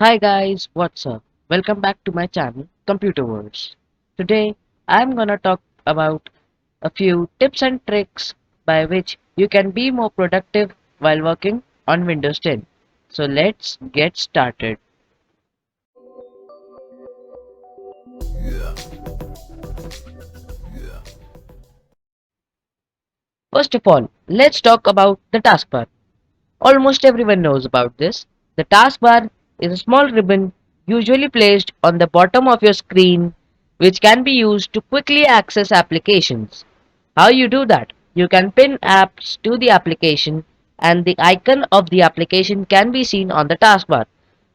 Hi guys, what's up? Welcome back to my channel, ComputerVerse. Today, I'm gonna talk about a few tips and tricks by which you can be more productive while working on Windows 10. So let's get started. First of all, let's talk about the taskbar. Almost everyone knows about this. The taskbar is a small ribbon usually placed on the bottom of your screen which can be used to quickly access applications. How you do that? You can pin apps to the application and the icon of the application can be seen on the taskbar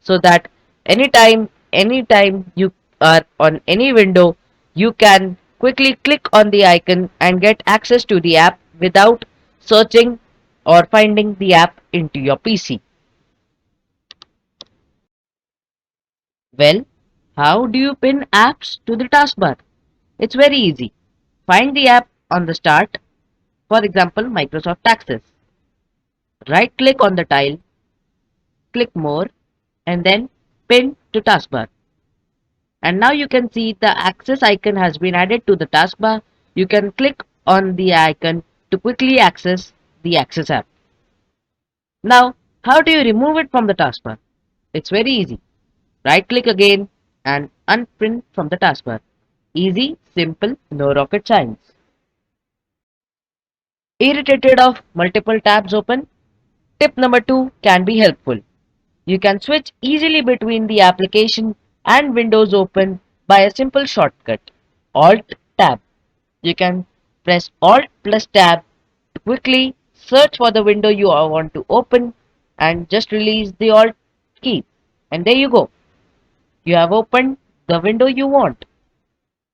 so that anytime you are on any window, you can quickly click on the icon and get access to the app without searching or finding the app into your PC. Well, how do you pin apps to the taskbar? It's very easy. Find the app on the start, for example, Microsoft Access. Right click on the tile, click more, and then pin to taskbar. And now you can see the access icon has been added to the taskbar. You can click on the icon to quickly access the Access app. Now, how do you remove it from the taskbar? It's very easy. Right click again and unpin from the taskbar. Easy, simple, no rocket science. Irritated of multiple tabs open? Tip number 2 can be helpful. You can switch easily between the application and Windows open by a simple shortcut, Alt+Tab. You can press Alt+Tab to quickly search for the window you want to open and just release the Alt key. And there you go. You have opened the window you want.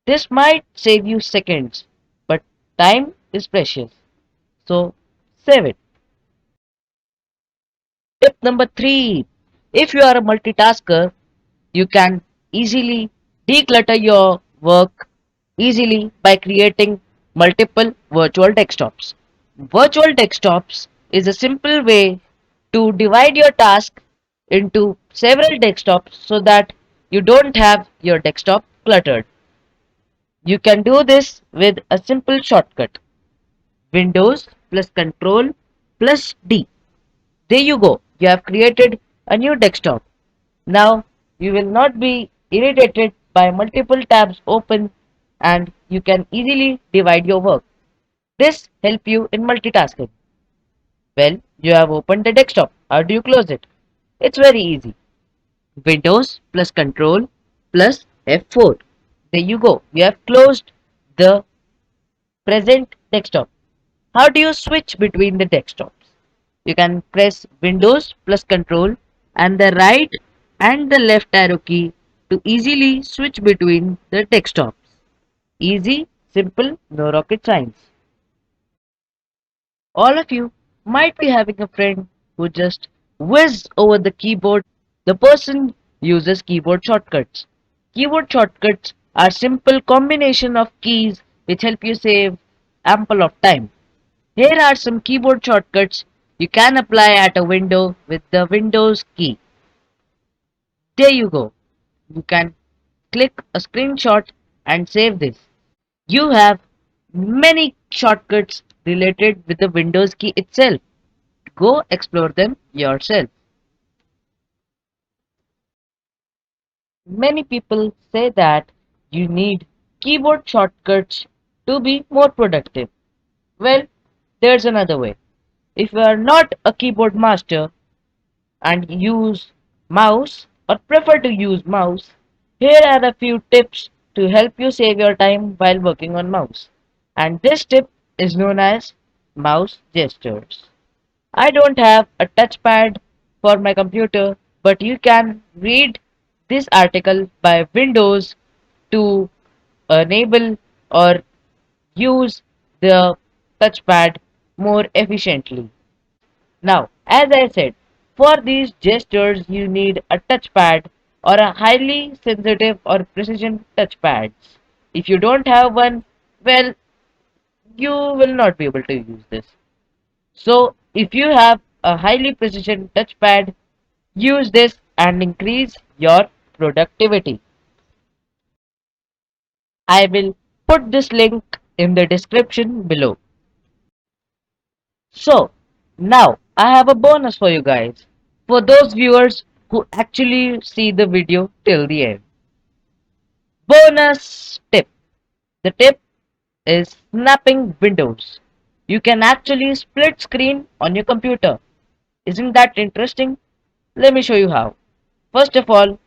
This might save you seconds, but time is precious. So save it. Tip number 3. If you are a multitasker, you can easily declutter your work easily by creating multiple virtual desktops. Virtual desktops is a simple way to divide your task into several desktops so that you don't have your desktop cluttered. You can do this with a simple shortcut, Windows plus Control plus D. There you go. You have created a new desktop. Now you will not be irritated by multiple tabs open and you can easily divide your work. This help you in multitasking. Well, you have opened the desktop. How do you close it? It's very easy. Windows plus Control plus F4. There you go. You have closed the present desktop. How do you switch between the desktops? You can press Windows plus Control and the right and the left arrow key to easily switch between the desktops. Easy, simple, no rocket science. All of you might be having a friend who just whizzed over the keyboard. The person uses keyboard shortcuts. Keyboard shortcuts are simple combination of keys which help you save ample of time. Here are some keyboard shortcuts you can apply at a window with the Windows key. There you go. You can click a screenshot and save this. You have many shortcuts related with the Windows key itself. Go explore them yourself. Many people say that you need keyboard shortcuts to be more productive. Well, there's another way. If you are not a keyboard master and use mouse or prefer to use mouse, here are a few tips to help you save your time while working on mouse. And this tip is known as mouse gestures. I don't have a touchpad for my computer, but you can read this article by Windows to enable or use the touchpad more efficiently. Now, as I said, for these gestures you need a touchpad or a highly sensitive or precision touchpads. If you don't have one, well, you will not be able to use this. So, if you have a highly precision touchpad, use this and increase your productivity. I will put this link in the description below. So, now I have a bonus for you guys. For those viewers who actually see the video till the end. Bonus tip. The tip is snapping windows. You can actually split screen on your computer. Isn't that interesting? Let me show you how. First of all,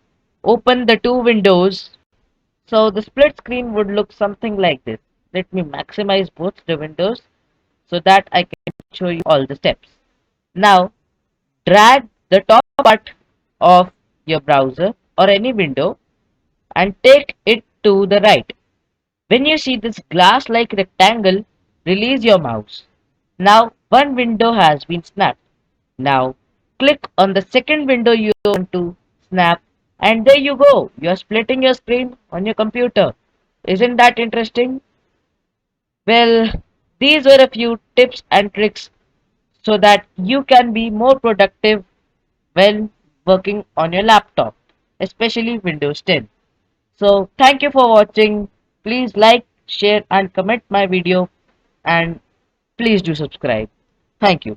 open the two windows. So the split screen would look something like this. Let me maximize both the windows so that I can show you all the steps. Now, drag the top part of your browser or any window and take it to the right. When you see this glass-like rectangle, release your mouse. Now, one window has been snapped. Now, click on the second window you want to snap, and there you go. You're splitting your screen on your computer. Isn't that interesting? Well, these were a few tips and tricks so that you can be more productive when working on your laptop, especially Windows 10. So, thank you for watching. Please like, share, and comment my video, and please do subscribe. Thank you.